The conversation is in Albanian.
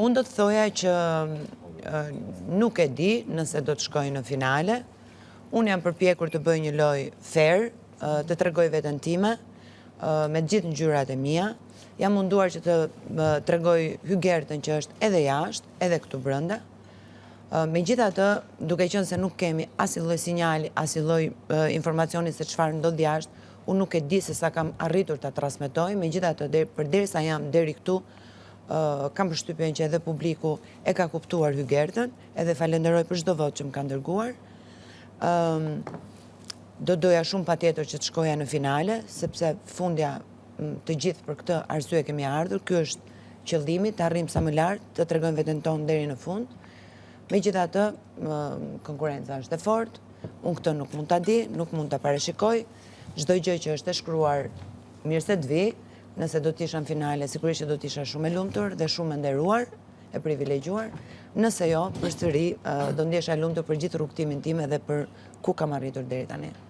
Unë do të thoja që nuk e di nëse do të shkoj në finale. Unë jam përpjekur të bëj një lojë fair, të tregoj veten time, me gjithë ngjyrat e mia. Jam munduar që të tregoj hyggertën që është edhe jashtë, edhe këtu brenda. Megjithatë, duke qenë se nuk kemi asnjë lloj sinjali, asnjë lloj informacioni se çfarë ndodh jashtë, unë nuk e di se sa kam arritur ta transmetoj. Megjithatë, përderisa jam deri këtu, kam përshtypjen që edhe publiku e ka kuptuar hyggertën, edhe falenderoj për çdo votë që më ka dërguar. Do doja shumë patjetër që të shkoja në finale, sepse fundja të gjithë për këtë arsye kemi ardhur. Ky është qëllimi, të arrijmë sa më lart, të tregojmë veten tonë deri në fund. Megjithatë, konkurenca është e fortë, unë këtë nuk mund ta di, nuk mund ta parashikoj. Çdo gjë që është e shkruar, mirë se të vi, nëse do të isha në finale, sigurisht që do të isha shumë e lumtur dhe shumë e nderuar, e privilegjuar. Nëse jo, përsëri do ndjesha e lumtur për gjithë rrugtimin tim edhe për ku kam arritur deri tani.